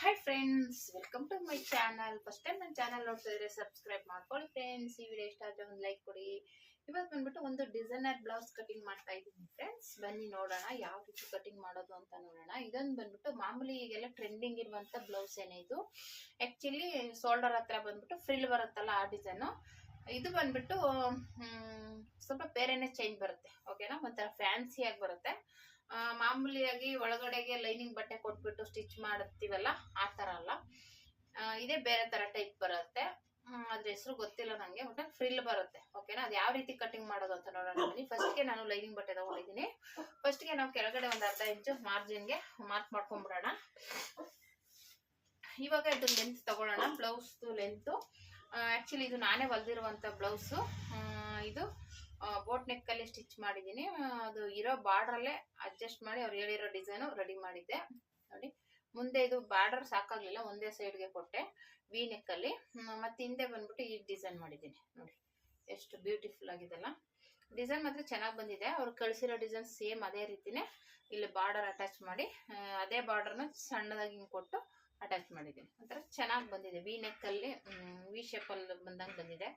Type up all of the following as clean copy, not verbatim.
Hi friends, welcome to my channel. First time ನನ್ನ channel ನೋಡ್ತಾ ಇದ್ರೆ ಸಬ್ಸ್ಕ್ರೈಬ್ ಮಾಡ್ಕೊಳ್ಳಿ ಫ್ರೆಂಡ್ಸ್. ಈ ವಿಡಿಯೋ ಇಷ್ಟ ಆದರೆ ಒಂದು ಲೈಕ್ ಕೊಡಿ. ಇವತ್ತು ಬಂದ್ಬಿಟ್ಟು ಒಂದು ಡಿಸೈನರ್ ಬ್ಲೌಸ್ ಕಟಿಂಗ್ ಮಾಡ್ತಾ ಇದ್ದೀನಿ ಫ್ರೆಂಡ್ಸ್. ಬನ್ನಿ ನೋಡೋಣ ಯಾವ ರೀತಿ ಕಟಿಂಗ್ ಮಾಡೋದು ಅಂತ ನೋಡೋಣ. ಇದೊಂದು ಬಂದ್ಬಿಟ್ಟು ಮಾಮೂಲಿ ಈಗೆಲ್ಲ ಟ್ರೆಂಡಿಂಗ್ ಇರುವಂತ ಬ್ಲೌಸ್ ಏನೇ ಇದು. ಆಕ್ಚುಲಿ ಶೋಲ್ಡರ್ ಹತ್ರ ಬಂದ್ಬಿಟ್ಟು ಫ್ರಿಲ್ ಬರುತ್ತಲ್ಲ ಆ ಡಿಸೈನು. ಇದು ಬಂದ್ಬಿಟ್ಟು ಸ್ವಲ್ಪ ಬೇರೆನೆ ಚೇಂಜ್ ಬರುತ್ತೆ. ಓಕೆನಾ, ಒಂಥರ ಫ್ಯಾನ್ಸಿ ಆಗಿ ಬರುತ್ತೆ. ಮಾಮೂಲಿಯಾಗಿ ಒಳಗಡೆಗೆ ಲೈನಿಂಗ್ ಬಟ್ಟೆ ಕೊಟ್ಬಿಟ್ಟು ಸ್ಟಿಚ್ ಮಾಡುತ್ತೀವಲ್ಲ ಆ ತರ ಅಲ್ಲ. ಇದೇ ಬೇರೆ ತರ ಟೈಪ್ ಬರುತ್ತೆ. ಅದ್ರ ಹೆಸರು ಗೊತ್ತಿಲ್ಲ ನಂಗೆ. ಬಟ್ ಫ್ರಿಲ್ ಬರುತ್ತೆ. ಓಕೆನಾ, ಅದು ಯಾವ ರೀತಿ ಕಟಿಂಗ್ ಮಾಡೋದು ಅಂತ ನೋಡೋಣ. ಫಸ್ಟ್ಗೆ ನಾನು ಲೈನಿಂಗ್ ಬಟ್ಟೆ ತಗೊಂಡಿದ್ದೀನಿ. ಫಸ್ಟ್ಗೆ ನಾವು ಕೆಳಗಡೆ ಒಂದು ಅರ್ಧ ಇಂಚು ಮಾರ್ಜಿನ್ಗೆ ಮಾರ್ಕ್ ಮಾಡ್ಕೊಂಡ್ಬಿಡೋಣ. ಇವಾಗ ಇದು ಲೆಂತ್ ತಗೊಳ್ಳೋಣ. ಬ್ಲೌಸ್ ಲೆಂತ್ ಆಕ್ಚುಲಿ ಇದು ನಾನೇ ಹೊಲ್ದಿರುವಂತ ಬ್ಲೌಸ್. ಇದು ಬೋಟ್ ನೆಕ್ ಅಲ್ಲಿ ಸ್ಟಿಚ್ ಮಾಡಿದ್ದೀನಿ. ಅದು ಇರೋ ಬಾರ್ಡ್ರಲ್ಲೇ ಅಡ್ಜಸ್ಟ್ ಮಾಡಿ ಅವ್ರು ಹೇಳಿರೋ ಡಿಸೈನ್ ರೆಡಿ ಮಾಡಿದ್ದೆ ನೋಡಿ. ಮುಂದೆ ಇದು ಬಾರ್ಡರ್ ಸಾಕಾಗ್ಲಿಲ್ಲ, ಒಂದೇ ಸೈಡ್ಗೆ ಕೊಟ್ಟೆ ವಿ ನೆಕ್ ಅಲ್ಲಿ. ಮತ್ತೆ ಹಿಂದೆ ಬಂದ್ಬಿಟ್ಟು ಈ ಡಿಸೈನ್ ಮಾಡಿದ್ದೀನಿ ನೋಡಿ. ಎಷ್ಟು ಬ್ಯೂಟಿಫುಲ್ ಆಗಿದೆಲ್ಲ ಡಿಸೈನ್. ಮಾತ್ರ ಚೆನ್ನಾಗಿ ಬಂದಿದೆ. ಅವ್ರು ಕಳಿಸಿರೋ ಡಿಸೈನ್ ಸೇಮ್ ಅದೇ ರೀತಿನೇ ಇಲ್ಲಿ ಬಾರ್ಡರ್ ಅಟ್ಯಾಚ್ ಮಾಡಿ ಅದೇ ಬಾರ್ಡರ್ನ ಸಣ್ಣದಾಗಿ ಹಿಂಗೆ ಕೊಟ್ಟು ಅಟ್ಯಾಚ್ ಮಾಡಿದ್ದೀನಿ. ಒಂಥರ ಚೆನ್ನಾಗಿ ಬಂದಿದೆ. ವಿ ನೆಕ್ ಅಲ್ಲಿ ವಿ ಶೇಪ್ ಅಲ್ಲಿ ಬಂದಂಗೆ ಬಂದಿದೆ.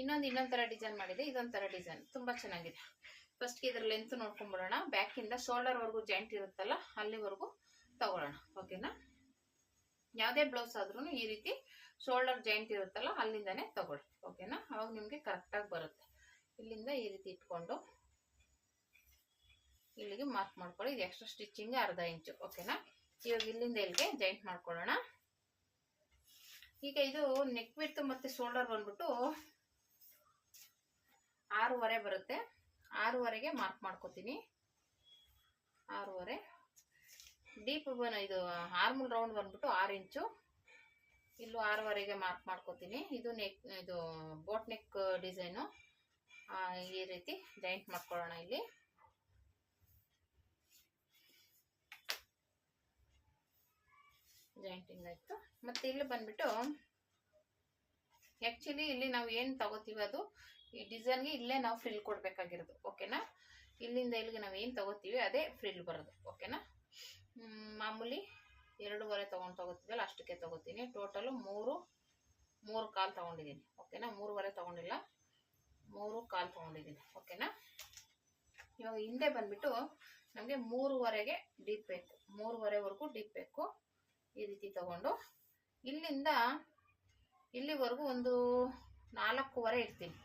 ಇನ್ನೊಂದ್ ತರ ಡಿಸೈನ್ ಮಾಡಿದೆ. ಇದೊಂಥರ ಡಿಸೈನ್ ತುಂಬಾ ಚೆನ್ನಾಗಿದೆ. ಫಸ್ಟ್ ಇದ್ರ ಲೆಂತ್ ನೋಡ್ಕೊಂಡ್ಬಿಡೋಣ. ಬ್ಯಾಕ್ ಇಂದ ಶೋಲ್ಡರ್ ವರ್ಗು ಜಾಯಿಂಟ್ ಇರುತ್ತಲ್ಲ ಅಲ್ಲಿವರೆಗೂ ತಗೊಳ್ಳೋಣ. ಓಕೆನಾ, ಯಾವುದೇ ಬ್ಲೌಸ್ ಆದ್ರೂ ಈ ರೀತಿ ಶೋಲ್ಡರ್ ಜಾಯಿಂಟ್ ಇರುತ್ತಲ್ಲ ಅಲ್ಲಿಂದಾನೆ ತಗೊಳ್ಳಿ. ಓಕೆನಾ, ಅವಾಗ ನಿಮ್ಗೆ ಕರೆಕ್ಟ್ ಆಗಿ ಬರುತ್ತೆ. ಇಲ್ಲಿಂದ ಈ ರೀತಿ ಇಟ್ಕೊಂಡು ಇಲ್ಲಿಗೆ ಮಾರ್ಕ್ ಮಾಡ್ಕೊಳ್ಳಿ. ಇದು ಎಕ್ಸ್ಟ್ರಾ ಸ್ಟಿಚಿಂಗ್ ಅರ್ಧ ಇಂಚು. ಓಕೆನಾ, ಇವಾಗ ಇಲ್ಲಿಂದ ಇಲ್ಲಿಗೆ ಜಾಯಿಂಟ್ ಮಾಡ್ಕೊಳ್ಳೋಣ. ಈಗ ಇದು ನೆಕ್ ವಿಡ್ತ್ ಮತ್ತೆ ಶೋಲ್ಡರ್ ಬಂದ್ಬಿಟ್ಟು 6.5 ಬರುತ್ತೆ. 6.5ಗೆ ಮಾರ್ಕ್ ಮಾಡ್ಕೋತೀನಿ. 6.5 ಡೀಪ್ ಇದು ಆರ್ಮಲ್ ರೌಂಡ್ ಬಂದ್ಬಿಟ್ಟು 6 ಇಂಚು. ಇಲ್ಲೂ 6.5ಗೆ ಮಾರ್ಕ್ ಮಾಡ್ಕೋತೀನಿ. ಇದು ನೆಕ್, ಇದು ಬೋಟ್ ನೆಕ್ ಡಿಸೈನು. ಈ ರೀತಿ ಜಾಯಿಂಟ್ ಮಾಡ್ಕೊಳ್ಳೋಣ. ಇಲ್ಲಿ ಜಾಯಿಂಟಿಂಗ್ ಆಯ್ತು. ಮತ್ತೆ ಇಲ್ಲಿ ಬಂದ್ಬಿಟ್ಟು ಆಕ್ಚುಲಿ ಇಲ್ಲಿ ನಾವು ಏನ್ ತಗೋತೀವಿ ಅದು ಈ ಡಿಸೈನ್ಗೆ ಇಲ್ಲೇ ನಾವು ಫ್ರಿಲ್ ಕೊಡ್ಬೇಕಾಗಿರೋದು. ಓಕೆನಾ, ಇಲ್ಲಿಂದ ಇಲ್ಲಿಗೆ ನಾವು ಏನ್ ತಗೋತೀವಿ ಅದೇ ಫ್ರಿಲ್ ಬರೋದು. ಓಕೆನಾ, ಮಾಮೂಲಿ 2.5 ತಗೋತೀವಲ್ಲ ಅಷ್ಟಕ್ಕೆ ತಗೋತೀನಿ. ಟೋಟಲ್ 3 ಕಾಲ್ ತಗೊಂಡಿದ್ದೀನಿ. ಓಕೆನಾ, 3.5 ತಗೊಂಡಿಲ್ಲ, 3 ಕಾಲ್ ತಗೊಂಡಿದ್ದೀನಿ. ಓಕೆನಾ, ಇವಾಗ ಹಿಂದೆ ಬಂದ್ಬಿಟ್ಟು ನಮಗೆ 3.5ಗೆ ಡೀಪ್ ಬೇಕು. 3.5ವರೆಗೂ ಡೀಪ್ ಬೇಕು. ಈ ರೀತಿ ತಗೊಂಡು ಇಲ್ಲಿಂದ ಇಲ್ಲಿವರೆಗೂ ಒಂದು 4.5 ಇರ್ತೀನಿ.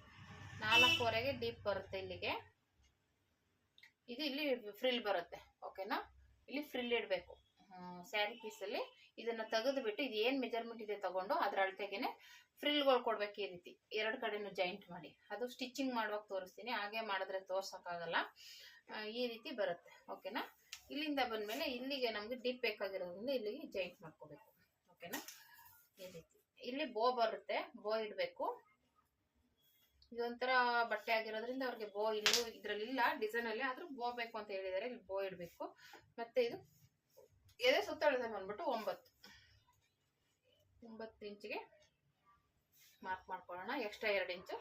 4.5ಗೆ ಡೀಪ್ ಬರುತ್ತೆ ಇಲ್ಲಿಗೆ. ಇದು ಇಲ್ಲಿ ಫ್ರಿಲ್ ಬರುತ್ತೆ. ಓಕೆನಾ, ಇಲ್ಲಿ ಫ್ರಿಲ್ ಇಡಬೇಕು ಸ್ಯಾರಿ ಪೀಸಲ್ಲಿ. ಇದನ್ನ ತೆಗೆದು ಬಿಟ್ಟು ಇದು ಏನ್ ಮೆಜರ್ಮೆಂಟ್ ಇದೆ ತಗೊಂಡು ಅದ್ರ ಅಳತೆಗೆನೆ ಫ್ರಿಲ್ಗಳು ಕೊಡ್ಬೇಕು. ಈ ರೀತಿ 2 ಕಡೆನೂ ಜಾಯಿಂಟ್ ಮಾಡಿ ಅದು ಸ್ಟಿಚಿಂಗ್ ಮಾಡುವಾಗ ತೋರಿಸ್ತೀನಿ. ಹಾಗೆ ಮಾಡಿದ್ರೆ ತೋರ್ಸಕ್ಕಾಗಲ್ಲ. ಈ ರೀತಿ ಬರುತ್ತೆ. ಓಕೆನಾ, ಇಲ್ಲಿಂದ ಬಂದ್ಮೇಲೆ ಇಲ್ಲಿಗೆ ನಮ್ಗೆ ಡೀಪ್ ಬೇಕಾಗಿರೋದ್ರಿಂದ ಇಲ್ಲಿಗೆ ಜಾಯಿಂಟ್ ಮಾಡ್ಕೋಬೇಕು. ಓಕೆನಾ, ಈ ರೀತಿ ಇಲ್ಲಿ ಬೋ ಬರುತ್ತೆ. ಬೋ ಇಡಬೇಕು. ಇದೊಂಥರ ಬಟ್ಟೆ ಆಗಿರೋದ್ರಿಂದ ಅವ್ರಿಗೆ ಬೋ ಇಲ್ಲೂ ಇದ್ರಲ್ಲಿ ಇಲ್ಲ ಡಿಸೈನ್ ಅಲ್ಲಿ, ಆದ್ರೂ ಬೋ ಬೇಕು ಅಂತ ಹೇಳಿದಾರೆ. ಇಲ್ಲಿ ಬೋ ಇಡಬೇಕು. ಮತ್ತೆ ಇದು ಎದೆ ಸುತ್ತಳತೆ ಬಂದ್ಬಿಟ್ಟು 9 ಇಂಚಿಗೆ ಮಾರ್ಕ್ ಮಾಡ್ಕೊಳ್ಳೋಣ. ಎಕ್ಸ್ಟ್ರಾ 2 ಇಂಚು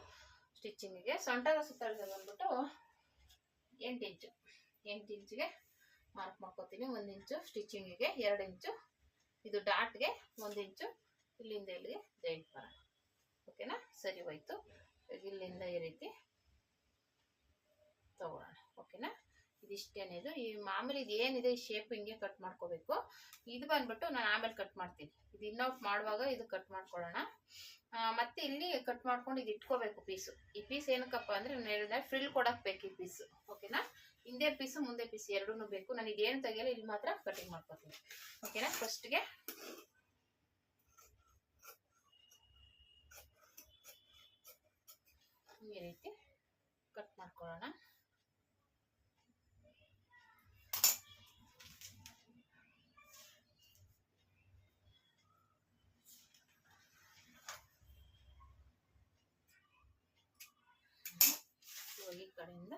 ಸ್ಟಿಚಿಂಗಿಗೆ. ಸೊಂಟದ ಸುತ್ತಳತೆ ಬಂದ್ಬಿಟ್ಟು 8 ಇಂಚು. 8 ಇಂಚಿಗೆ ಮಾರ್ಕ್ ಮಾಡ್ಕೋತೀನಿ. 1 ಇಂಚು ಸ್ಟಿಚಿಂಗಿಗೆ, 2 ಇಂಚು ಇದು ಡಾಟ್ಗೆ, 1 ಇಂಚು ಇಲ್ಲಿಂದ ಇಲ್ಲಿಗೆ ಜಾಯಿಂಟ್ ಮಾಡೋಣ. ಓಕೆನಾ, ಸರಿ ಹೋಯ್ತು. ಇಲ್ಲಿಂದ ಈ ರೀತಿ ತಗೊಳ್ಳೋಣ. ಓಕೆನಾ, ಇದಿಷ್ಟೇನೆ. ಇದು ಈ ಮಾಮೂಲಿ ಇದು ಏನಿದೆ ಈ ಶೇಪ್ ಹಿಂಗೆ ಕಟ್ ಮಾಡ್ಕೋಬೇಕು. ಇದು ಬಂದ್ಬಿಟ್ಟು ನಾನು ಆಮೇಲೆ ಕಟ್ ಮಾಡ್ತೀನಿ. ಇದು ಇನ್ನೌಟ್ ಮಾಡುವಾಗ ಇದು ಕಟ್ ಮಾಡ್ಕೊಳ್ಳೋಣ. ಮತ್ತೆ ಇಲ್ಲಿ ಕಟ್ ಮಾಡ್ಕೊಂಡು ಇದು ಇಟ್ಕೋಬೇಕು ಪೀಸು. ಈ ಪೀಸ್ ಏನಕ್ಕಪ್ಪ ಅಂದ್ರೆ ನಾನು ಹೇಳಿದ್ರೆ ಫ್ರಿಲ್ ಕೊಡಕ್ ಬೇಕು ಈ ಪೀಸ್. ಓಕೆನಾ, ಹಿಂದೆ ಪೀಸು ಮುಂದೆ ಪೀಸ್ ಎರಡೂ ಬೇಕು. ನಾನು ಇದೇನು ತೆಗಿಯಲ್ಲ, ಇಲ್ಲಿ ಮಾತ್ರ ಕಟಿಂಗ್ ಮಾಡ್ಕೋತೀನಿ. ಓಕೆನಾ, ಫಸ್ಟ್ಗೆ ಈ ರೀತಿ ಕಟ್ ಮಾಡ್ಕೊಳ್ಳೋಣ. ಈ ಕಡೆಯಿಂದ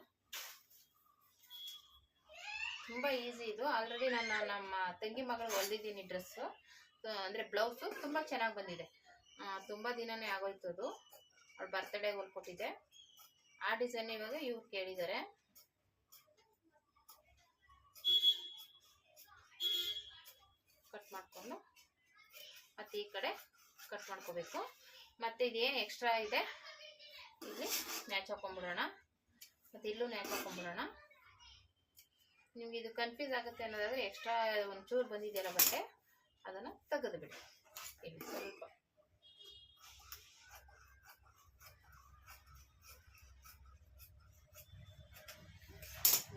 ತುಂಬಾ ಈಸಿ ಇದು. ಆಲ್ರೆಡಿ ನಾನು ನಮ್ಮ ತಂಗಿ ಮಗಳಿಗೆ ಹೊಲ್ದಿದ್ದೀನಿ ಡ್ರೆಸ್, ಅಂದ್ರೆ ಬ್ಲೌಸು ತುಂಬಾ ಚೆನ್ನಾಗಿ ಬಂದಿದೆ. ತುಂಬಾ ದಿನನೇ ಆಗೋಯ್ತು. ಅದು ಅವಳು ಬರ್ತ್ಡೇ ಹೊಲ್ಕೊಟ್ಟಿದ್ದೆ. ಆ ಡಿಸೈನ್ ಇವಾಗ ಇವ್ರು ಕೇಳಿದ್ದಾರೆ. ಕಟ್ ಮಾಡ್ಕೊಂಡು ಮತ್ತು ಈ ಕಡೆ ಕಟ್ ಮಾಡ್ಕೋಬೇಕು. ಮತ್ತು ಇದೇನು ಎಕ್ಸ್ಟ್ರಾ ಇದೆ ಇಲ್ಲಿ ನ್ಯಾಚ್ ಹಾಕೊಂಡ್ಬಿಡೋಣ, ಮತ್ತು ಇಲ್ಲೂ ನ್ಯಾಚ್ ಹಾಕೊಂಡ್ಬಿಡೋಣ. ನಿಮ್ಗೆ ಇದು ಕನ್ಫ್ಯೂಸ್ ಆಗುತ್ತೆ ಅನ್ನೋದಾದರೆ ಎಕ್ಸ್ಟ್ರಾ ಒಂಚೂರು ಬಂದಿದೆಯಲ್ಲ ಬಟ್ಟೆ ಅದನ್ನು ತೆಗೆದು ಬಿಡಿ. ಇಲ್ಲಿ ಸ್ವಲ್ಪ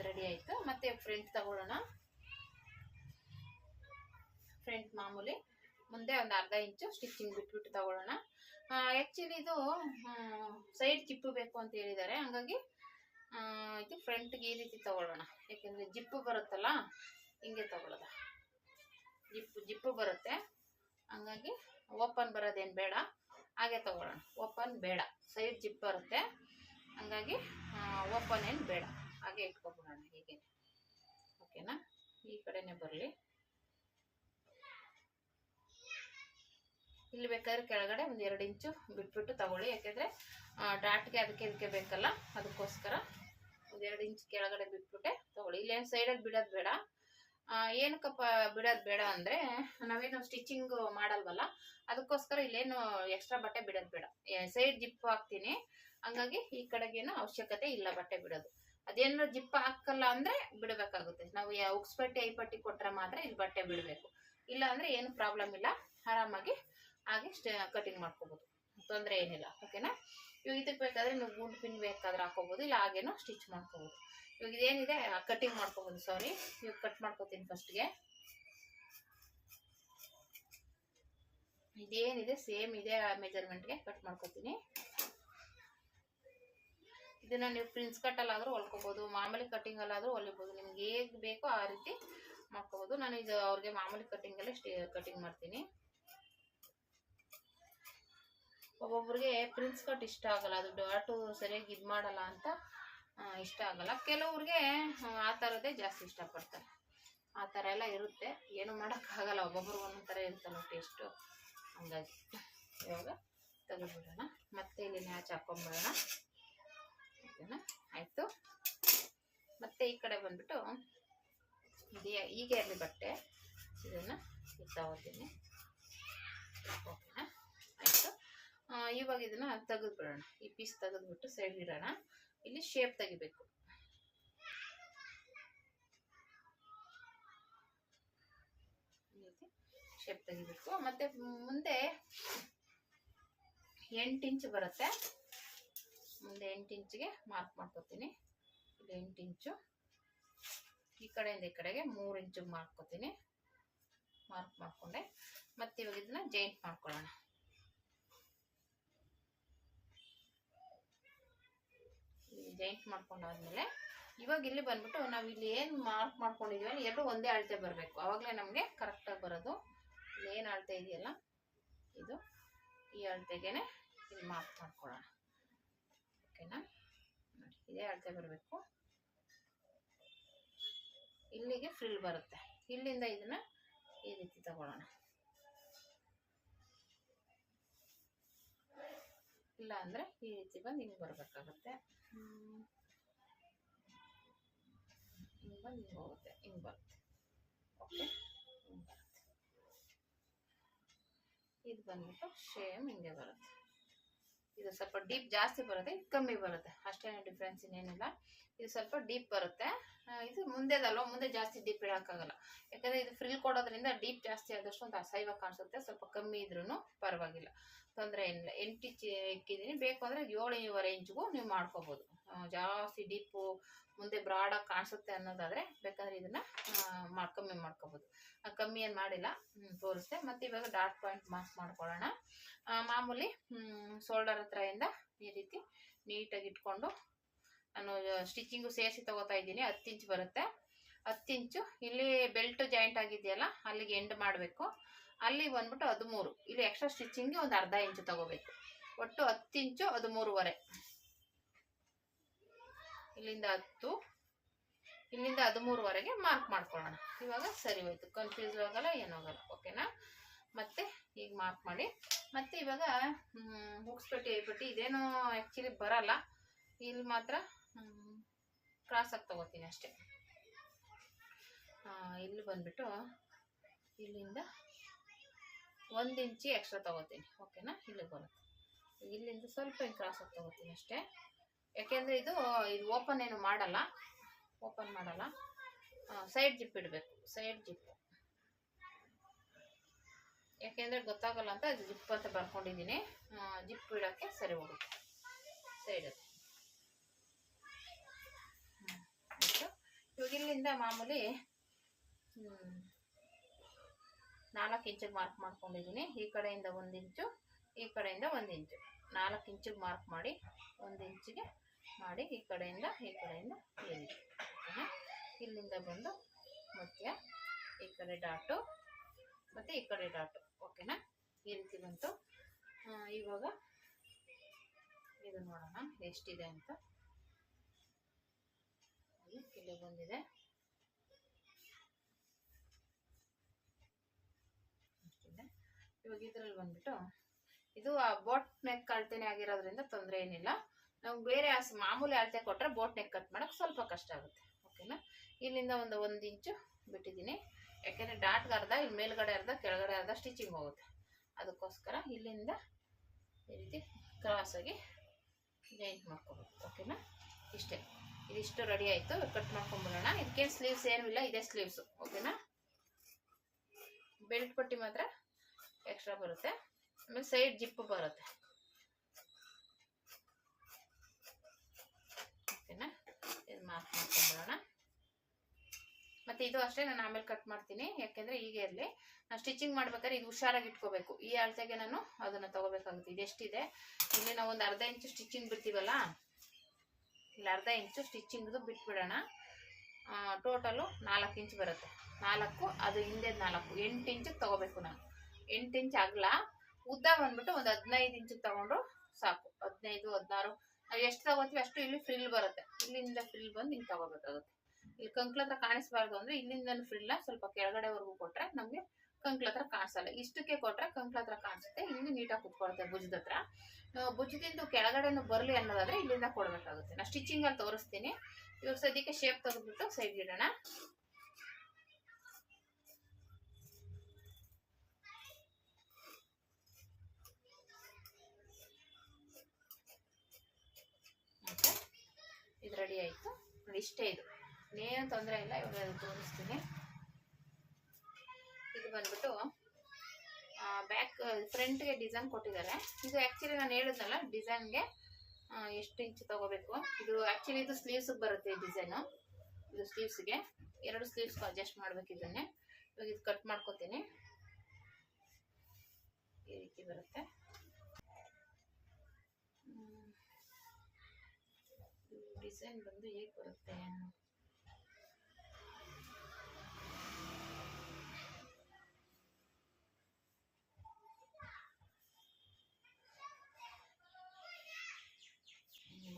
ರೆಡಿ ಆಯಿತು. ಮತ್ತು ಫ್ರಂಟ್ ತಗೊಳ್ಳೋಣ. ಫ್ರಂಟ್ ಮಾಮೂಲಿ ಮುಂದೆ ಒಂದು ಅರ್ಧ ಇಂಚು ಸ್ಟಿಚಿಂಗ್ ಬಿಟ್ಬಿಟ್ಟು ತಗೊಳ್ಳೋಣ. ಆ್ಯಕ್ಚುಲಿ ಇದು ಸೈಡ್ ಜಿಪ್ಪು ಬೇಕು ಅಂತ ಹೇಳಿದ್ದಾರೆ, ಹಂಗಾಗಿ ಇದು ಫ್ರಂಟ್ಗೆ ಈ ರೀತಿ ತಗೊಳ್ಳೋಣ. ಯಾಕೆಂದರೆ ಜಿಪ್ಪು ಬರುತ್ತಲ್ಲ, ಹಿಂಗೆ ತಗೊಳ್ಳೋದ. ಜಿಪ್ಪು ಬರುತ್ತೆ, ಹಂಗಾಗಿ ಓಪನ್ ಬರೋದೇನು ಬೇಡ, ಹಾಗೆ ತಗೊಳ್ಳೋಣ. ಓಪನ್ ಬೇಡ, ಸೈಡ್ ಜಿಪ್ ಬರುತ್ತೆ, ಹಂಗಾಗಿ ಓಪನ್ ಏನು ಬೇಡ, ಹಾಗೆ ಇಟ್ಕೊಬಿಡೋಣ ಹೀಗೆ. ಓಕೆನಾ? ಈ ಕಡೆನೇ ಬರಲಿ. ಇಲ್ಲಿ ಬೇಕಾದ್ರೆ ಕೆಳಗಡೆ ಒಂದು 2 ಇಂಚು ಬಿಟ್ಬಿಟ್ಟು ತಗೊಳ್ಳಿ, ಯಾಕೆಂದರೆ ಡಾಟ್ಗೆ ಅದಕ್ಕೆ ಇದಕ್ಕೆ ಬೇಕಲ್ಲ, ಅದಕ್ಕೋಸ್ಕರ ಒಂದು 2 ಇಂಚ್ ಕೆಳಗಡೆ ಬಿಟ್ಬಿಟ್ಟೆ ತಗೊಳ್ಳಿ. ಇಲ್ಲೇನು ಸೈಡಲ್ಲಿ ಬಿಡೋದು ಬೇಡ. ಏನಕ್ಕಪ್ಪ ಬಿಡೋದು ಬೇಡ ಅಂದರೆ ನಾವೇನು ಸ್ಟಿಚಿಂಗ್ ಮಾಡಲ್ವಲ್ಲ, ಅದಕ್ಕೋಸ್ಕರ ಇಲ್ಲೇನು ಎಕ್ಸ್ಟ್ರಾ ಬಟ್ಟೆ ಬಿಡೋದು ಬೇಡ. ಸೈಡ್ ಜಿಪ್ ಹಾಕ್ತೀನಿ, ಹಂಗಾಗಿ ಈ ಕಡೆಗೇನು ಅವಶ್ಯಕತೆ ಇಲ್ಲ ಬಟ್ಟೆ ಬಿಡೋದು. ಅದೇನಾದ್ರು ಜಿಪ್ ಹಾಕಲ್ಲ ಅಂದರೆ ಬಿಡಬೇಕಾಗುತ್ತೆ. ನಾವು ಉಕ್ಸ್ಪಟ್ಟಿ ಐಪಟ್ಟಿ ಕೊಟ್ಟರೆ ಮಾತ್ರ ಇಲ್ಲಿ ಬಟ್ಟೆ ಬಿಡಬೇಕು, ಇಲ್ಲ ಅಂದರೆ ಏನು ಪ್ರಾಬ್ಲಮ್ ಇಲ್ಲ, ಆರಾಮಾಗಿ ಹಾಗೆ ಕಟಿಂಗ್ ಮಾಡ್ಕೋಬೋದು, ತೊಂದರೆ ಏನಿಲ್ಲ. ಓಕೆನಾ? ಇವಾಗ ಇದಕ್ಕೆ ಬೇಕಾದರೆ ನೀವು ಗುಂಡು ಪಿನ್ ಬೇಕಾದ್ರೆ ಹಾಕೋಬೋದು, ಇಲ್ಲ ಹಾಗೇನೋ ಸ್ಟಿಚ್ ಮಾಡ್ಕೋಬೋದು. ಇವಾಗ ಇದೇನಿದೆ ಕಟಿಂಗ್ ಮಾಡ್ಕೋಬೋದು. ಸಾರಿ, ಇವಾಗ ಕಟ್ ಮಾಡ್ಕೋತೀನಿ. ಫಸ್ಟ್ಗೆ ಇದೇನಿದೆ ಸೇಮ್ ಇದೇ ಮೆಜರ್ಮೆಂಟ್ಗೆ ಕಟ್ ಮಾಡ್ಕೋತೀನಿ. ಇದನ್ನು ನೀವು ಪ್ರಿನ್ಸ್ ಕಟ್ಟಲ್ಲಾದರೂ ಹೊಲ್ಕೋಬೋದು, ಮಾಮೂಲಿ ಕಟ್ಟಿಂಗಲ್ಲಾದರೂ ಹೊಲಿಬೋದು, ನಿಮ್ಗೆ ಹೇಗೆ ಬೇಕೋ ಆ ರೀತಿ ಮಾಡ್ಕೋಬೋದು. ನಾನು ಇದು ಅವ್ರಿಗೆ ಮಾಮೂಲಿ ಕಟ್ಟಿಂಗಲ್ಲೇ ಕಟಿಂಗ್ ಮಾಡ್ತೀನಿ. ಒಬ್ಬೊಬ್ರಿಗೆ ಪ್ರಿನ್ಸ್ ಕಟ್ ಇಷ್ಟ ಆಗಲ್ಲ, ಅದು ಡಾಟು ಸರಿಯಾಗಿ ಇದು ಮಾಡಲ್ಲ ಅಂತ ಇಷ್ಟ ಆಗಲ್ಲ. ಕೆಲವ್ರಿಗೆ ಆ ಥರದ್ದೇ ಜಾಸ್ತಿ ಇಷ್ಟಪಡ್ತಾರೆ. ಆ ಥರ ಎಲ್ಲ ಇರುತ್ತೆ, ಏನು ಮಾಡೋಕ್ಕಾಗಲ್ಲ, ಒಬ್ಬೊಬ್ರಿಗೆ ಒಂದೊಂದು ಥರ ಇರುತ್ತಲ್ಲ ಟೇಸ್ಟು, ಹಂಗಾಗಿ. ಇವಾಗ ತೆಗೆದುಬಿಡೋಣ. ಮತ್ತೆ ಇಲ್ಲಿ ನ್ಯಾಚ್ ಹಾಕೊಂಡ್ಬಿಡೋಣ. ಓಕೆನಾ? ಆಯಿತು. ಮತ್ತೆ ಈ ಕಡೆ ಬಂದುಬಿಟ್ಟು ಹೀಗೆ ಇರಲಿ ಬಟ್ಟೆ, ಇದನ್ನು ತಗೋತೀನಿ. ಓಕೆನಾ? ಆಯಿತು. ಇವಾಗ ಇದನ್ನು ತೆಗೆದುಬಿಡೋಣ. ಈ ಪೀಸ್ ತೆಗೆದುಬಿಟ್ಟು ಸೈಡ್ ಇಡೋಣ. ಇಲ್ಲಿ ಶೇಪ್ ತೆಗಿಬೇಕು. ಶೇಪ್ ತೆಗಿಬೇಕು. ಮತ್ತೆ ಮುಂದೆ 8 ಇಂಚ್ ಬರುತ್ತೆ, ಮುಂದೆ 8 ಇಂಚಿಗೆ ಮಾರ್ಕ್ ಮಾಡ್ಕೊತೀನಿ. ಇಲ್ಲಿ 8 ಇಂಚು, ಈ ಕಡೆಯಿಂದ ಈ ಕಡೆಗೆ 3 ಇಂಚಿಗೆ ಮಾಡ್ಕೊತೀನಿ. ಮಾರ್ಕ್ ಮಾಡ್ಕೊಂಡೆ. ಮತ್ತೆ ಇವಾಗ ಇದನ್ನ ಜಾಯಿಂಟ್ ಮಾಡ್ಕೊಳ್ಳೋಣ. ಜಾಯಿಂಟ್ ಮಾಡ್ಕೊಂಡಾದ್ಮೇಲೆ ಇವಾಗ ಇಲ್ಲಿ ಬಂದ್ಬಿಟ್ಟು ನಾವು ಇಲ್ಲಿ ಏನು ಮಾರ್ಕ್ ಮಾಡ್ಕೊಂಡಿದ್ದೀವಿ ಎರಡು ಒಂದೇ ಅಳತೆ ಬರಬೇಕು, ಆವಾಗಲೇ ನಮಗೆ ಕರೆಕ್ಟಾಗಿ ಬರೋದು. ಇಲ್ಲಿ ಏನು ಅಳತೆ ಇದೆಯಲ್ಲ ಇದು, ಈ ಅಳತೆಗೇನೆ ಇಲ್ಲಿ ಮಾರ್ಕ್ ಮಾಡ್ಕೊಳ್ಳೋಣ. ಓಕೆನಾ? ನೋಡಿ, ಇದೇ ಅಳತೆ ಬರಬೇಕು. ಇಲ್ಲಿಗೆ ಫ್ರಿಲ್ ಬರುತ್ತೆ, ಇಲ್ಲಿಂದ ಇದನ್ನ ಈ ರೀತಿ ತಗೊಳ್ಳೋಣ. ಇಲ್ಲ ಅಂದರೆ ಈ ರೀತಿ ಬಂದು ಹಿಂಗೆ ಬರಬೇಕಾಗುತ್ತೆ. ಹಿಂಗೆ ಬಂದು ಹಿಂಗೆ ಹೋಗುತ್ತೆ, ಹಿಂಗೆ ಬರುತ್ತೆ. ಓಕೆ, ಹಿಂಗೆ ಬರುತ್ತೆ. ಇದು ಬಂದ್ಬಿಟ್ಟು ಸೇಮ್ ಹಿಂಗೆ ಬರುತ್ತೆ. ಇದು ಸ್ವಲ್ಪ ಡೀಪ್ ಜಾಸ್ತಿ ಬರುತ್ತೆ, ಇದು ಕಮ್ಮಿ ಬರುತ್ತೆ, ಅಷ್ಟೇನು ಡಿಫ್ರೆನ್ಸ್ ಇನ್ನೇನಿಲ್ಲ. ಇದು ಸ್ವಲ್ಪ ಡೀಪ್ ಬರುತ್ತೆ. ಇದು ಮುಂದೆದಲ್ವ, ಮುಂದೆ ಜಾಸ್ತಿ ಡೀಪ್ ಇಡೋಕ್ಕಾಗಲ್ಲ, ಯಾಕಂದರೆ ಇದು ಫ್ರಿಲ್ ಕೊಡೋದ್ರಿಂದ ಡೀಪ್ ಜಾಸ್ತಿ ಆದಷ್ಟು ಒಂದು ಅಸಹ್ಯವಾಗಿ ಕಾಣಿಸುತ್ತೆ. ಸ್ವಲ್ಪ ಕಮ್ಮಿ ಇದ್ರೂ ಪರವಾಗಿಲ್ಲ, ತೊಂದರೆ ಏನಿಲ್ಲ. 8 ಇಂಚ್ ಇಕ್ಕಿದ್ದೀನಿ, ಬೇಕು ಅಂದರೆ 7.25 ಇಂಚ್ಗೂ ನೀವು ಮಾಡ್ಕೋಬೋದು. ಜಾಸ್ತಿ ಡೀಪು ಮುಂದೆ ಬ್ರಾಡಾಗಿ ಕಾಣಿಸುತ್ತೆ ಅನ್ನೋದಾದರೆ ಬೇಕಾದರೆ ಇದನ್ನು ಕಮ್ಮಿ ಮಾಡ್ಕೋಬೋದು. ಕಮ್ಮಿ ಏನು ಮಾಡಿಲ್ಲ, ತೋರಿಸ್ದೆ. ಮತ್ತು ಇವಾಗ ಡಾಟ್ ಪಾಯಿಂಟ್ ಮಾರ್ಕ್ ಮಾಡ್ಕೊಳ್ಳೋಣ. ಮಾಮೂಲಿ ಶೋಲ್ಡರ್ ಹತ್ರದಿಂದ ಈ ರೀತಿ ನೀಟಾಗಿ ಇಟ್ಕೊಂಡು, ನಾನು ಸ್ಟಿಚಿಂಗು ಸೇರಿಸಿ ತೊಗೋತಾ ಇದ್ದೀನಿ. 10 ಇಂಚ್ ಬರುತ್ತೆ. 10 ಇಂಚು ಇಲ್ಲಿ ಬೆಲ್ಟ್ ಜಾಯಿಂಟ್ ಆಗಿದೆಯಲ್ಲ ಅಲ್ಲಿಗೆ ಎಂಡ್ ಮಾಡಬೇಕು. ಅಲ್ಲಿ ಬಂದ್ಬಿಟ್ಟು 13, ಇಲ್ಲಿ ಎಕ್ಸ್ಟ್ರಾ ಸ್ಟಿಚಿಂಗ್ಗೆ ಒಂದು ಅರ್ಧ ಇಂಚು ತಗೋಬೇಕು. ಒಟ್ಟು 10 ಇಂಚು 13.5. ಇಲ್ಲಿಂದ 10, ಇಲ್ಲಿಂದ 13ವರೆಗೆ ಮಾರ್ಕ್ ಮಾಡ್ಕೊಳ್ಳೋಣ. ಇವಾಗ ಸರಿ ಹೋಯ್ತು, ಕನ್ಫ್ಯೂಸ್ ಆಗಲ್ಲ, ಏನಾಗಲ್ಲ. ಓಕೆನಾ? ಮತ್ತೆ ಈಗ ಮಾರ್ಕ್ ಮಾಡಿ. ಮತ್ತೆ ಇವಾಗ ಮುಗಿಸ್ಬಿಟ್ಟು ಹೇಳ್ಬಿಟ್ಟು ಇದೇನು ಆ್ಯಕ್ಚುಲಿ ಬರಲ್ಲ, ಇಲ್ಲಿ ಮಾತ್ರ ಕ್ರಾಸಾಗಿ ತಗೋತೀನಿ ಅಷ್ಟೇ. ಇಲ್ಲಿ ಬಂದ್ಬಿಟ್ಟು ಇಲ್ಲಿಂದ 1 ಇಂಚು ಎಕ್ಸ್ಟ್ರಾ ತಗೋತೀನಿ. ಓಕೆನಾ, ಇಲ್ಲಿಗೆ ಬರುತ್ತೆ. ಇಲ್ಲಿಂದ ಸ್ವಲ್ಪ ಹಿಂಗೆ ಕ್ರಾಸಾಗಿ ತಗೋತೀನಿ ಅಷ್ಟೇ. ಯಾಕೆಂದರೆ ಇದು ಓಪನ್ ಏನು ಮಾಡಲ್ಲ, ಸೈಡ್ ಜಿಪ್ ಇಡಬೇಕು, ಸೈಡ್ ಜಿಪ್ಪು. ಯಾಕೆಂದರೆ ಗೊತ್ತಾಗಲ್ಲ ಅಂತ ಅದು ಜಿಪ್ ಅಂತ ಬರ್ಕೊಂಡಿದ್ದೀನಿ. ಜಿಪ್ ಇಡೋಕ್ಕೆ ಸರಿ ಹೋಗುತ್ತೆ ಸೈಡಲ್ಲಿ. ಆಯಿತು. ಇವಾಗ ಇಲ್ಲಿಂದ ಮಾಮೂಲಿ 4 ಇಂಚಿಗೆ ಮಾರ್ಕ್ ಮಾಡ್ಕೊಂಡಿದ್ದೀನಿ. ಈ ಕಡೆಯಿಂದ 1 ಇಂಚು, ಈ ಕಡೆಯಿಂದ 1 ಇಂಚು, 4 ಇಂಚಿಗೆ ಮಾರ್ಕ್ ಮಾಡಿ 1 ಇಂಚಿಗೆ ಮಾಡಿ ಈ ಕಡೆಯಿಂದ ಈ ರೀತಿ. ಇಲ್ಲಿಂದ ಬಂದು ಮಧ್ಯ ಈ ಕಡೆ ಡಾಟು ಮತ್ತು ಈ ಕಡೆ ಡಾಟು. ಓಕೆನಾ, ಈ ರೀತಿ ಬಂತು. ಇವಾಗ ಇದು ನೋಡೋಣ ಎಷ್ಟಿದೆ ಅಂತ. ಇಲ್ಲಿ ಬಂದಿದೆ ಅಷ್ಟಿದೆ. ಇವಾಗ ಇದರಲ್ಲಿ ಬಂದ್ಬಿಟ್ಟು ಇದು ಬೋಟ್ ನೆಕ್ ಅಳತೆನೇ ಆಗಿರೋದ್ರಿಂದ ತೊಂದರೆ ಏನಿಲ್ಲ. ನಾವು ಬೇರೆ ಮಾಮೂಲಿ ಅಳತೆ ಕೊಟ್ಟರೆ ಬೋಟ್ ನೆಕ್ ಕಟ್ ಮಾಡೋಕ್ಕೆ ಸ್ವಲ್ಪ ಕಷ್ಟ ಆಗುತ್ತೆ. ಓಕೆನಾ, ಇಲ್ಲಿಂದ 1 ಇಂಚು ಬಿಟ್ಟಿದ್ದೀನಿ. ಯಾಕೆಂದರೆ ಡಾಟ್ಗೆ ಅರ್ಧ, ಇಲ್ಲಿ ಮೇಲ್ಗಡೆ ಅರ್ಧ, ಕೆಳಗಡೆ ಅರ್ಧ ಸ್ಟಿಚಿಂಗ್ ಹೋಗುತ್ತೆ. ಅದಕ್ಕೋಸ್ಕರ ಇಲ್ಲಿಂದ ಈ ರೀತಿ ಕ್ರಾಸಾಗಿ ಜಾಯಿಂಟ್ ಮಾಡ್ಕೋಬೇಕು. ಓಕೆನಾ, ಇಷ್ಟೇ. ಇದಿಷ್ಟು ರೆಡಿ ಆಯಿತು. ಕಟ್ ಮಾಡ್ಕೊಂಡ್ಬಿಡೋಣ. ಇದಕ್ಕೇನು ಸ್ಲೀವ್ಸ್ ಏನೂ ಇಲ್ಲ, ಇದೇ ಸ್ಲೀವ್ಸು. ಓಕೆನಾ, ಬೆಲ್ಟ್ ಪಟ್ಟಿ ಮಾತ್ರ ಎಕ್ಸ್ಟ್ರಾ ಬರುತ್ತೆ. ಆಮೇಲೆ ಸೈಡ್ ಜಿಪ್ಪು ಬರುತ್ತೆ. ಓಕೆನಾ, ಇದು ಮಾರ್ಕ್ ಮಾಡ್ಕೊಂಡ್ಬಿಡೋಣ. ಮತ್ತು ಇದು ಅಷ್ಟೇ, ನಾನು ಆಮೇಲೆ ಕಟ್ ಮಾಡ್ತೀನಿ. ಯಾಕೆಂದರೆ ಈಗ ಇರಲಿ, ನಾನು ಸ್ಟಿಚಿಂಗ್ ಮಾಡ್ಬೇಕಾದ್ರೆ ಇದು ಹುಷಾರಾಗಿ ಇಟ್ಕೋಬೇಕು. ಈ ಅಳತೆಗೆ ನಾನು ಅದನ್ನು ತೊಗೋಬೇಕಾಗುತ್ತೆ. ಇದೆಷ್ಟಿದೆ, ಇಲ್ಲಿ ನಾವು ಒಂದು ಅರ್ಧ ಇಂಚು ಸ್ಟಿಚಿಂಗ್ ಬಿಡ್ತೀವಲ್ಲ, ಇಲ್ಲಿ ಅರ್ಧ ಇಂಚು ಸ್ಟಿಚಿಂಗ್ದು ಬಿಟ್ಬಿಡೋಣ. ಟೋಟಲು 4 ಇಂಚು ಬರುತ್ತೆ. 4, ಅದು ಹಿಂದೆ 4, 8 ಇಂಚಿಗೆ ತೊಗೋಬೇಕು ನಾನು. 8 ಇಂಚ್ ಅಗಲ, ಉದ್ದ ಬಂದ್ಬಿಟ್ಟು ಒಂದು 15 ಇಂಚಿಗೆ ತೊಗೊಂಡ್ರು ಸಾಕು. 15, 16 ನಾವು ಎಷ್ಟು ತೊಗೋತೀವಿ ಅಷ್ಟು ಇಲ್ಲಿ ಫ್ರಿಲ್ ಬರುತ್ತೆ. ಇಲ್ಲಿಂದ ಫ್ರಿಲ್ ಬಂದು ಹಿಂಗೆ ತೊಗೋಬೇಕಾಗುತ್ತೆ. ಇಲ್ಲಿ ಕಂಕ್ಳ ಹತ್ರ ಕಾಣಿಸ್ಬಾರ್ದು ಅಂದರೆ ಇಲ್ಲಿಂದ ಫ್ರಿಲ್ಲ ಸ್ವಲ್ಪ ಕೆಳಗಡೆವರೆಗೂ ಕೊಟ್ಟರೆ ನಮಗೆ ಕಂಕ್ಳ ಹತ್ರ ಕಾಣಿಸಲ್ಲ. ಇಷ್ಟಕ್ಕೆ ಕೊಟ್ಟರೆ ಕಂಕ್ಳ ಹತ್ರ ಕಾಣಿಸುತ್ತೆ. ಇಲ್ಲಿ ನೀಟಾಗಿ ಕುತ್ಕೊಳುತ್ತೆ ಭುಜದ ಹತ್ರ. ಭುಜದಿಂದ ಕೆಳಗಡೆನೂ ಬರಲಿ ಅನ್ನೋದಾದರೆ ಇಲ್ಲಿಂದ ಕೊಡಬೇಕಾಗುತ್ತೆ. ನಾನು ಸ್ಟಿಚಿಂಗಲ್ಲಿ ತೋರಿಸ್ತೀನಿ. ಇವಾಗ ಸದ್ಯಕ್ಕೆ ಶೇಪ್ ತೆಗೆದ್ಬಿಟ್ಟು ಸೈಡ್ ಇಡೋಣ. ಇದು ರೆಡಿ ಆಯಿತು. ಇಷ್ಟೇ, ಇದು ಏನು ತೊಂದರೆ ಇಲ್ಲ. ಇವಾಗ ತೋರಿಸ್ತೀನಿ. ಇದು ಬಂದ್ಬಿಟ್ಟು ಬ್ಯಾಕ್ ಫ್ರಂಟ್ಗೆ ಡಿಸೈನ್ ಕೊಟ್ಟಿದ್ದಾರೆ. ಇದು ಆ್ಯಕ್ಚುಲಿ ನಾನು ಹೇಳಿದ್ನಲ್ಲ ಡಿಸೈನ್ಗೆ ಎಷ್ಟು ಇಂಚು ತೊಗೋಬೇಕು. ಇದು ಆ್ಯಕ್ಚುಲಿ ಇದು ಸ್ಲೀವ್ಸಿಗೆ ಬರುತ್ತೆ ಈ ಡಿಸೈನು. ಇದು ಸ್ಲೀವ್ಸ್ಗೆ 2 ಸ್ಲೀವ್ಸ್ಗೆ ಅಡ್ಜಸ್ಟ್ ಮಾಡಬೇಕು ಇದನ್ನೇ. ಇವಾಗ ಇದು ಕಟ್ ಮಾಡ್ಕೊತೀನಿ. ಈ ರೀತಿ ಬರುತ್ತೆ. ಡಿಸೈನ್ ಬಂದು ಹೇಗೆ ಬರುತ್ತೆ,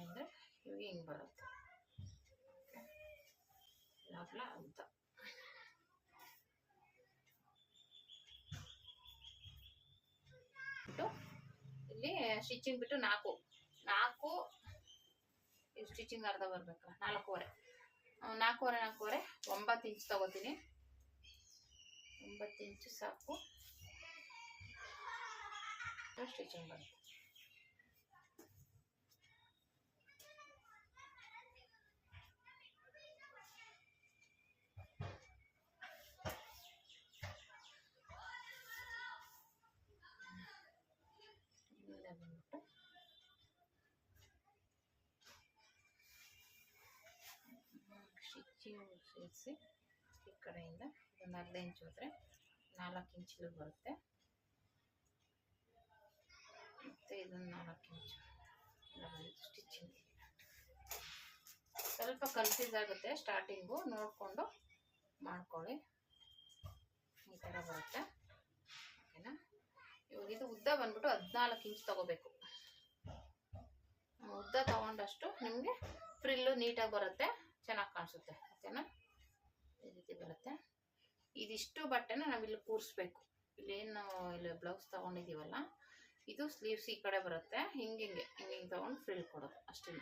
ಅಂದರೆ ಇವಾಗ ಹಿಂಗೆ ಬರುತ್ತೆ ಅಗಲ ಅಂತ. ಇಲ್ಲಿ ಸ್ಟಿಚಿಂಗ್ ಬಿಟ್ಟು 4 ಸ್ಟಿಚಿಂಗ್ ಅರ್ಧ ಬರ್ಬೇಕು. 4.5 9 ಇಂಚು ತಗೋತೀನಿ. 9 ಇಂಚು ಸಾಕು, ಸ್ಟಿಚಿಂಗ್ ಬರುತ್ತೆ. ಸ್ಟಿಚಿಂಗ್ ಸೇರಿಸಿ ಈ ಕಡೆಯಿಂದ ಇದನ್ನು ಅರ್ಧ ಇಂಚು ಹೋದರೆ 4 ಇಂಚಿಗೆ ಬರುತ್ತೆ. ಮತ್ತು ಇದನ್ನು 4 ಇಂಚು ಸ್ಟಿಚಿಂಗ್. ಸ್ವಲ್ಪ ಕನ್ಫ್ಯೂಸ್ ಆಗುತ್ತೆ ಸ್ಟಾರ್ಟಿಂಗು, ನೋಡಿಕೊಂಡು ಮಾಡ್ಕೊಳ್ಳಿ. ಈ ಥರ ಬರುತ್ತೆ. ಓಕೆನಾ, ಇವಾಗ ಇದು ಉದ್ದ ಬಂದ್ಬಿಟ್ಟು 14 ಇಂಚು ತೊಗೋಬೇಕು. ಉದ್ದ ತೊಗೊಂಡಷ್ಟು ನಿಮಗೆ ಫ್ರಿಲ್ಲು ನೀಟಾಗಿ ಬರುತ್ತೆ, ಚೆನ್ನಾಗಿ ಕಾಣಿಸುತ್ತೆ. ಓಕೆನಾ, ಈ ರೀತಿ ಬರುತ್ತೆ. ಇದಿಷ್ಟು ಬಟ್ಟೆನ ನಾವಿಲ್ಲಿ ಕೂರಿಸ್ಬೇಕು. ಇಲ್ಲೇನು ನಾವು ಇಲ್ಲಿ ಬ್ಲೌಸ್ ತೊಗೊಂಡಿದ್ದೀವಲ್ಲ, ಇದು ಸ್ಲೀವ್ಸ್ ಈ ಕಡೆ ಬರುತ್ತೆ. ಹಿಂಗೆ ತೊಗೊಂಡು ಫ್ರಿಲ್ ಕೊಡೋದು ಅಷ್ಟೇ.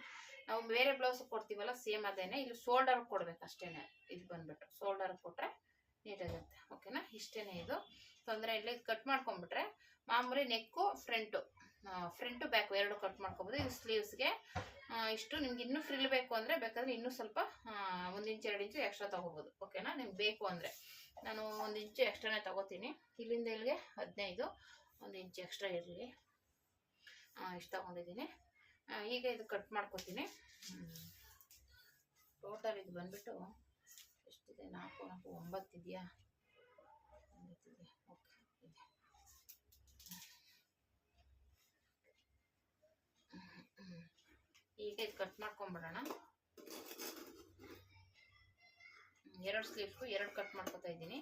ನಾವು ಬೇರೆ ಬ್ಲೌಸ್ ಕೊಡ್ತೀವಲ್ಲ ಸೇಮ್ ಅದೇನೆ. ಇಲ್ಲಿ ಶೋಲ್ಡರ್ ಕೊಡ್ಬೇಕು ಅಷ್ಟೇ. ಇದು ಬಂದ್ಬಿಟ್ಟು ಶೋಲ್ಡರ್ ಕೊಟ್ಟರೆ ನೀಟಾಗುತ್ತೆ. ಓಕೆನಾ, ಇಷ್ಟೇ ಇದು, ತೊಂದರೆ ಇಲ್ಲ. ಇದು ಕಟ್ ಮಾಡ್ಕೊಂಡ್ಬಿಟ್ರೆ ಮಾಮೂಲಿ ನೆಕ್ಕು ಫ್ರಂಟು ಬ್ಯಾಕು ಎರಡು ಕಟ್ ಮಾಡ್ಕೊಬೋದು. ಇದು ಸ್ಲೀವ್ಸ್ಗೆ ಇಷ್ಟು. ನಿಮ್ಗೆ ಇನ್ನೂ ಫ್ರಿಲ್ ಬೇಕು ಅಂದರೆ ಬೇಕಾದರೆ ಇನ್ನೂ ಸ್ವಲ್ಪ 1 ಇಂಚ್ 2 ಇಂಚು ಎಕ್ಸ್ಟ್ರಾ ತೊಗೋಬೋದು. ಓಕೆನಾ, ನಿಮ್ಗೆ ಬೇಕು ಅಂದರೆ. ನಾನು 1 ಇಂಚು ಎಕ್ಸ್ಟ್ರಾನೇ ತೊಗೋತೀನಿ. ಇಲ್ಲಿಂದ ಇಲ್ಲಿಗೆ 15, 1 ಇಂಚ್ ಎಕ್ಸ್ಟ್ರಾ ಇರಲಿ, ಇಷ್ಟು ತೊಗೊಂಡಿದ್ದೀನಿ. ಈಗ ಇದು ಕಟ್ ಮಾಡ್ಕೊತೀನಿ. ಟೋಟಲ್ ಇದು ಬಂದ್ಬಿಟ್ಟು ಎಷ್ಟಿದೆ, 4 4 9 ಇದೆಯಾ, 9 ಇದೆ. ಓಕೆ, ಇದೆ. ಈಗ ಇದು ಕಟ್ ಮಾಡ್ಕೊಂಬಿಡೋಣ. 2 ಸ್ಲೀವ್ಸ್ಗೂ 2 ಕಟ್ ಮಾಡ್ಕೊತಾ ಇದ್ದೀನಿ.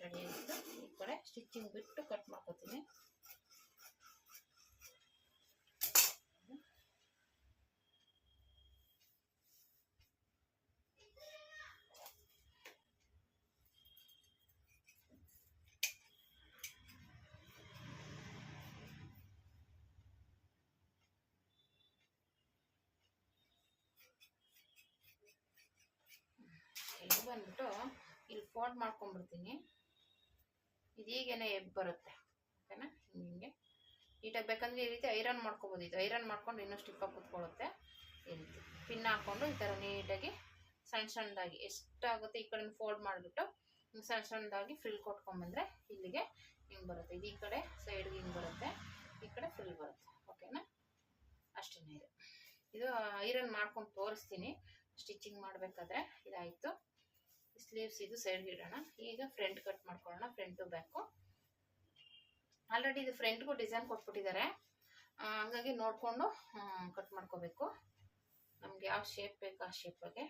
ರೆಡಿ ಆಯಿತು. ಈ ಕಡೆ ಸ್ಟಿಚಿಂಗ್ ಬಿಟ್ಟು ಕಟ್ ಮಾಡ್ಕೊತೀನಿ. ಇದು ಬಂದ್ಬಿಟ್ಟು ಇಲ್ಲಿ ಫೋಲ್ಡ್ ಮಾಡ್ಕೊಂಡ್ಬಿಡ್ತೀನಿ. ಇದೀಗೇನೆ ಎದ್ದು ಬರುತ್ತೆ. ಓಕೆನಾ, ಹಿಂಗೆ ನೀಟಾಗಿ ಬೇಕಂದ್ರೆ ಈ ರೀತಿ ಐರನ್ ಮಾಡ್ಕೊಬೋದು. ಇದು ಐರನ್ ಮಾಡ್ಕೊಂಡು ಇನ್ನೂ ಸ್ಟಿಫಾಗಿ ಕೂತ್ಕೊಳ್ಳುತ್ತೆ. ಈ ರೀತಿ ಪಿನ್ ಹಾಕ್ಕೊಂಡು ಈ ಥರ ನೀಟಾಗಿ ಸಣ್ಣದಾಗಿ ಎಷ್ಟಾಗುತ್ತೆ ಈ ಕಡೆ ಫೋಲ್ಡ್ ಮಾಡಿಬಿಟ್ಟು ಸಣ್ಣದಾಗಿ ಫ್ರಿಲ್ ಕೊಟ್ಕೊಂಡ್ಬಂದರೆ ಇಲ್ಲಿಗೆ ಹಿಂಗೆ ಬರುತ್ತೆ. ಇದು ಈ ಕಡೆ ಸೈಡ್ಗೆ ಹಿಂಗೆ ಬರುತ್ತೆ, ಈ ಕಡೆ ಫ್ರಿಲ್ ಬರುತ್ತೆ. ಓಕೆನಾ, ಅಷ್ಟೇ. ಇದು ಐರನ್ ಮಾಡ್ಕೊಂಡು ತೋರಿಸ್ತೀನಿ ಸ್ಟಿಚಿಂಗ್ ಮಾಡಬೇಕಾದ್ರೆ. ಇದಾಯಿತು. ಸ್ಲೀವ್ಸ್ ಇದು ಸೈಡ್ಗೆ ಇಡೋಣ. ಈಗ ಫ್ರಂಟ್ ಕಟ್ ಮಾಡ್ಕೊಳ್ಳೋಣ, ಫ್ರಂಟು ಬ್ಯಾಕು. ಆಲ್ರೆಡಿ ಇದು ಫ್ರಂಟ್ಗೂ ಡಿಸೈನ್ ಕೊಟ್ಬಿಟ್ಟಿದ್ದಾರೆ, ಹಂಗಾಗಿ ನೋಡಿಕೊಂಡು ಕಟ್ ಮಾಡ್ಕೋಬೇಕು. ನಮ್ಗೆ ಯಾವ ಶೇಪ್ ಬೇಕು ಆ ಶೇಪ್ಗೆ.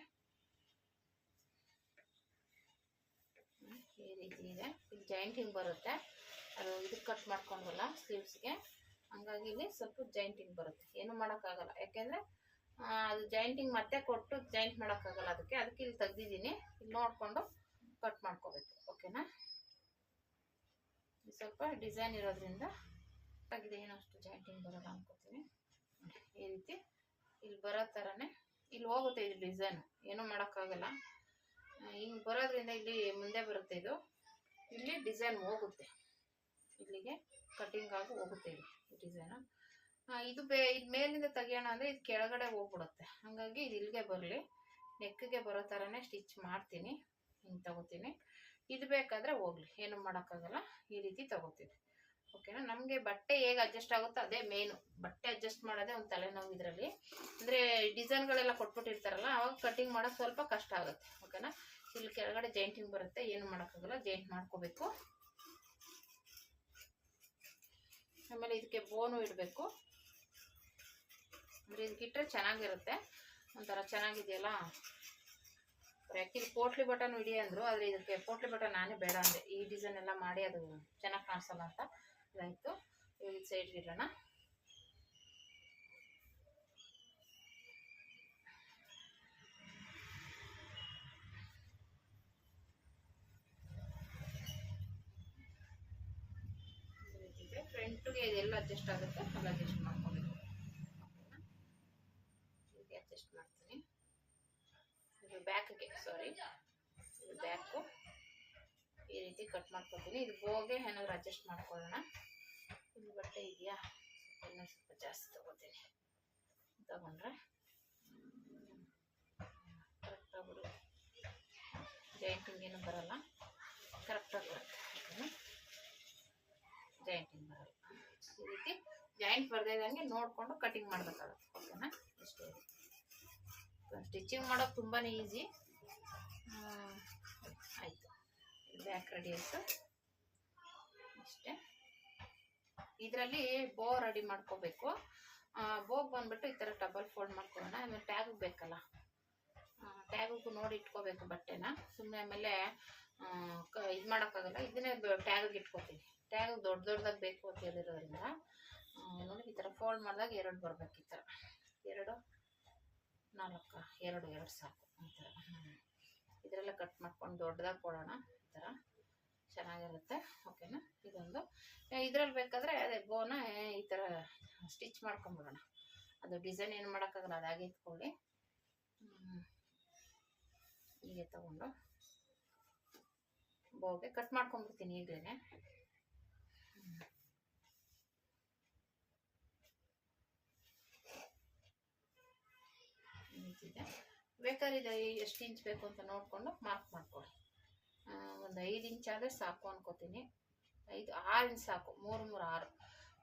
ಈ ರೀತಿ ಇದೆ. ಇಲ್ಲಿ ಜಾಯಿಂಟಿಂಗ್ ಬರುತ್ತೆ, ಅದು ಇದಕ್ಕೆ ಕಟ್ ಮಾಡ್ಕೊಂಡಲ್ಲ ಸ್ಲೀವ್ಸ್ಗೆ, ಹಂಗಾಗಿ ಇಲ್ಲಿ ಸ್ವಲ್ಪ ಜಾಯಿಂಟಿಂಗ್ ಬರುತ್ತೆ. ಏನು ಮಾಡೋಕ್ಕಾಗಲ್ಲ, ಯಾಕೆಂದರೆ ಅದು ಜಾಯಿಂಟಿಂಗ್ ಮತ್ತೆ ಕೊಟ್ಟು ಜಾಯಿಂಟ್ ಮಾಡೋಕ್ಕಾಗಲ್ಲ. ಅದಕ್ಕೆ ಇಲ್ಲಿ ತೆಗ್ದಿದ್ದೀನಿ. ಇಲ್ಲಿ ನೋಡಿಕೊಂಡು ಕಟ್ ಮಾಡ್ಕೋಬೇಕು. ಓಕೆನಾ, ಸ್ವಲ್ಪ ಡಿಸೈನ್ ಇರೋದ್ರಿಂದ ಆಗಿದೆ, ಏನೋ ಅಷ್ಟು ಜಾಯಿಂಟಿಂಗ್ ಬರೋಲ್ಲ ಅನ್ಕೋತೀನಿ. ಈ ರೀತಿ ಇಲ್ಲಿ ಬರೋ ಥರನೇ ಇಲ್ಲಿ ಹೋಗುತ್ತೆ. ಇದು ಡಿಸೈನು ಏನೂ ಮಾಡೋಕ್ಕಾಗಲ್ಲ. ಹಿಂಗೆ ಬರೋದ್ರಿಂದ ಇಲ್ಲಿ ಮುಂದೆ ಬರುತ್ತೆ. ಇದು ಇಲ್ಲಿ ಡಿಸೈನ್ ಹೋಗುತ್ತೆ, ಇಲ್ಲಿಗೆ ಕಟಿಂಗ್ ಆಗಿ ಹೋಗುತ್ತೆ ಇದು ಡಿಸೈನು. ಇದು ಇದು ಮೇಲಿಂದ ತೆಗಿಯೋಣ ಅಂದರೆ ಇದು ಕೆಳಗಡೆ ಹೋಗ್ಬಿಡುತ್ತೆ. ಹಾಗಾಗಿ ಇದು ಇಲ್ಲಿಗೆ ಬರಲಿ, ನೆಕ್ಗೆ ಬರೋ ಥರನೇ ಸ್ಟಿಚ್ ಮಾಡ್ತೀನಿ. ಹಿಂಗೆ ತಗೋತೀನಿ. ಇದು ಬೇಕಾದರೆ ಹೋಗಲಿ, ಏನು ಮಾಡೋಕ್ಕಾಗಲ್ಲ. ಈ ರೀತಿ ತಗೋತೀನಿ. ಓಕೆನಾ, ನಮಗೆ ಬಟ್ಟೆ ಹೇಗೆ ಅಡ್ಜಸ್ಟ್ ಆಗುತ್ತೋ ಅದೇ ಮೇನು. ಬಟ್ಟೆ ಅಡ್ಜಸ್ಟ್ ಮಾಡೋದೇ ಒಂದು ತಲೆನೋವು ಇದರಲ್ಲಿ. ಅಂದರೆ ಡಿಸೈನ್ಗಳೆಲ್ಲ ಕೊಟ್ಬಿಟ್ಟಿರ್ತಾರಲ್ಲ, ಅವಾಗ ಕಟಿಂಗ್ ಮಾಡೋಕ್ಕೆ ಸ್ವಲ್ಪ ಕಷ್ಟ ಆಗುತ್ತೆ. ಓಕೆನಾ, ಇಲ್ಲಿ ಕೆಳಗಡೆ ಜಾಯಿಂಟಿಂಗ್ ಬರುತ್ತೆ, ಏನು ಮಾಡೋಕ್ಕಾಗಲ್ಲ, ಜಾಯಿಂಟ್ ಮಾಡ್ಕೋಬೇಕು. ಆಮೇಲೆ ಇದಕ್ಕೆ ಬೋನು ಇಡಬೇಕು. ಅಂದರೆ ಇದಕ್ಕಿಟ್ಟರೆ ಚೆನ್ನಾಗಿರುತ್ತೆ, ಒಂಥರ ಚೆನ್ನಾಗಿದೆಯಲ್ಲ. ಯಾಕಿದು ಪೋಟ್ಲಿ ಬಟನ್ ಇಡಿ ಅಂದರು, ಆದರೆ ಇದಕ್ಕೆ ಪೋಟ್ಲಿ ಬಟನ್ ನಾನೇ ಬೇಡ ಅಂದೆ. ಈ ಡಿಸೈನ್ ಎಲ್ಲ ಮಾಡಿ ಅದು ಚೆನ್ನಾಗಿ ಕಾಣಿಸಲ್ಲ ಅಂತ. ಇದಾಯಿತು. ಈ ಸೈಡ್ಗೆ ಇಡೋಣ. ಫ್ರಂಟ್ಗೆ ಇದೆಲ್ಲ ಅಡ್ಜಸ್ಟ್ ಆಗುತ್ತೆ, ಅಲ್ಲಿ ಅಡ್ಜಸ್ಟ್ ಮಾಡ್ಕೊಬೇಕು. ಹೀಗೆ ಅಡ್ಜಸ್ಟ್ ಮಾಡ್ತೀನಿ. ಇದು ಬ್ಯಾಕ್ಗೆ, ಸಾರಿ, ಇದು ಬ್ಯಾಕು ಈ ರೀತಿ ಕಟ್ ಮಾಡ್ಕೊತೀನಿ. ಇದು ಬೋಗೆ ಏನಾದರೂ ಅಡ್ಜಸ್ಟ್ ಮಾಡ್ಕೊಳ್ಳೋಣ. ಇಲ್ಲಿ ಬಟ್ಟೆ ಇದೆಯಾ, ಇನ್ನೂ ಸ್ವಲ್ಪ ಜಾಸ್ತಿ ತೊಗೋತೀನಿ. ತಗೊಂಡ್ರೆ ಕರೆಕ್ಟಾಗಿ ಬಿಡು, ಜಾಯಿಂಟಿಂಗ್ ಏನು ಬರಲ್ಲ, ಕರೆಕ್ಟಾಗಿ ಬರುತ್ತೆ. ಓಕೆನಾ, ಜಾಯಿಂಟಿಂಗ್ ಬರಲ್ಲ. ಈ ರೀತಿ ಜಾಯಿಂಟ್ ಬರ್ದಿದ್ದಂಗೆ ನೋಡಿಕೊಂಡು ಕಟಿಂಗ್ ಮಾಡಬೇಕಾಗುತ್ತೆ. ಓಕೆನಾ, ಇಷ್ಟೇ. ಸ್ಟಿಚಿಂಗ್ ಮಾಡೋದು ತುಂಬಾ ಈಸಿ. ಆಯಿತು, ಬ್ಯಾಕ್ ರೆಡಿ ಆಯಿತು. ಇಷ್ಟೇ. ಇದರಲ್ಲಿ ಬೋ ರೆಡಿ ಮಾಡ್ಕೋಬೇಕು. ಬೋಗ್ ಬಂದ್ಬಿಟ್ಟು ಈ ಥರ ಡಬಲ್ ಫೋಲ್ಡ್ ಮಾಡ್ಕೊಳ್ಳೋಣ. ಆಮೇಲೆ ಟ್ಯಾಗಿಗೆ ಬೇಕಲ್ಲ, ಟ್ಯಾಗಿಗೂ ನೋಡಿ ಇಟ್ಕೋಬೇಕು ಬಟ್ಟೆನ. ಸುಮ್ಮನೆ ಆಮೇಲೆ ಇದು ಮಾಡೋಕ್ಕಾಗಲ್ಲ. ಇದನ್ನೇ ಟ್ಯಾಗಿಗೆ ಇಟ್ಕೋತೀನಿ. ಟ್ಯಾಗಿಗೆ ದೊಡ್ಡದಾಗಿ ಬೇಕು ಅಂತ ಹೇಳಿರೋದ್ರಿಂದ ನೋಡಿ ಈ ಥರ ಫೋಲ್ಡ್ ಮಾಡಿದಾಗ 2 ಬರಬೇಕು. ಈ ಥರ 2 4 2 ಸಾಕು. ಈ ಥರ ಇದರೆಲ್ಲ ಕಟ್ ಮಾಡ್ಕೊಂಡು ದೊಡ್ಡದಾಗಿ ಕೊಡೋಣ. ಈ ಥರ ಚೆನ್ನಾಗಿರುತ್ತೆ. ಓಕೆನಾ, ಇದೊಂದು ಇದ್ರಲ್ಲಿ ಬೇಕಾದರೆ ಅದೇ ಬೋನ ಈ ಥರ ಸ್ಟಿಚ್ ಮಾಡ್ಕೊಂಬಿಡೋಣ. ಅದು ಡಿಸೈನ್ ಏನು ಮಾಡೋಕ್ಕಾಗಲ್ಲ, ಅದಾಗೆ ಇಟ್ಕೊಳ್ಳಿ. ಹೀಗೆ ತಗೊಂಡು ಬೋಗೆ ಕಟ್ ಮಾಡ್ಕೊಂಡ್ಬಿಡ್ತೀನಿ ಈಗಲೇ. ಇದೆ ಬೇಕಾದ್ರೆ ಇದು ಎಷ್ಟು ಇಂಚ್ ಬೇಕು ಅಂತ ನೋಡಿಕೊಂಡು ಮಾರ್ಕ್ ಮಾಡ್ಕೊಳ್ಳಿ. ಒಂದು 5 ಇಂಚ್ ಆದರೆ ಸಾಕು ಅನ್ಕೋತೀನಿ. 6 ಇಂಚ್ ಸಾಕು. 3 3 6,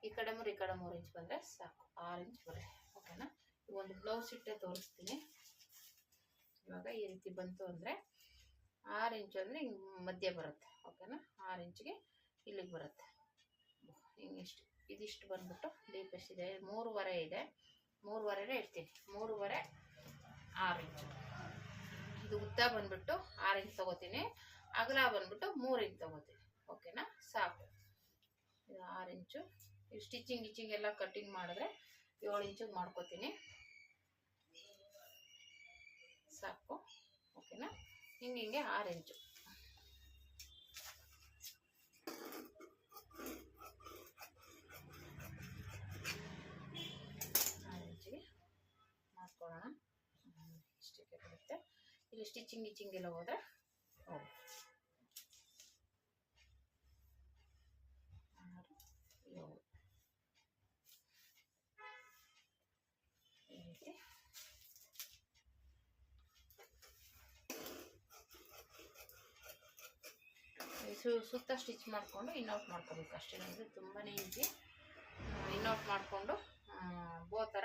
ಈ ಕಡೆ 3 ಈ ಕಡೆ 3 ಇಂಚ್ ಬಂದರೆ ಸಾಕು. 6 ಇಂಚ್ ಬರಲಿ. ಓಕೆನಾ, ಒಂದು ಬ್ಲೌಸ್ ಇಟ್ಟೆ ತೋರಿಸ್ತೀನಿ. ಇವಾಗ ಈ ರೀತಿ ಬಂತು ಅಂದರೆ 6 ಇಂಚು ಅಂದರೆ ಹಿಂಗೆ ಮಧ್ಯ ಬರುತ್ತೆ. ಓಕೆನಾ, 6 ಇಂಚಿಗೆ ಇಲ್ಲಿಗೆ ಬರುತ್ತೆ. ಹಿಂಗಿಷ್ಟು ಇದಿಷ್ಟು ಬಂದ್ಬಿಟ್ಟು ಡೀಪ್ ಎಷ್ಟಿದೆ? 3.5 ಇದೆ. 3.5 ಇಡ್ತೀನಿ. 3.5 6 ಇಂಚು. ಇದು ಉದ್ದ ಬಂದ್ಬಿಟ್ಟು 6 ಇಂಚ್ ತಗೋತೀನಿ. ಅಗಲ ಬಂದ್ಬಿಟ್ಟು 3 ಇಂಚ್ ತಗೋತೀನಿ. ಓಕೆನಾ, ಸಾಕು. ಇದು 6 ಇಂಚು. ಇದು ಸ್ಟಿಚಿಂಗ್ ಎಲ್ಲ ಕಟ್ಟಿಂಗ್ ಮಾಡಿದ್ರೆ 7 ಇಂಚಿಗೆ ಮಾಡ್ಕೋತೀನಿ. ಸಾಕು. ಓಕೆನಾ, ಹಿಂಗೆ 6 ಇಂಚು. ಮಾಡ್ಕೊಳ್ಳೋಣ. ಇಷ್ಟಕ್ಕೆ ಬರುತ್ತೆ. ಇಲ್ಲಿ ಸ್ಟಿಚಿಂಗ್ ಎಲ್ಲ ಹೋದರೆ ಹೋಗಿ 6 7 ಈ ರೀತಿ ಸುತ್ತ ಸ್ಟಿಚ್ ಮಾಡಿಕೊಂಡು ಇನ್ಔಟ್ ಮಾಡ್ಕೋಬೇಕು ಅಷ್ಟೇ. ಇದು ತುಂಬಾ ಈಸಿ. ಇನ್ಔಟ್ ಮಾಡಿಕೊಂಡು ಬೋ ಥರ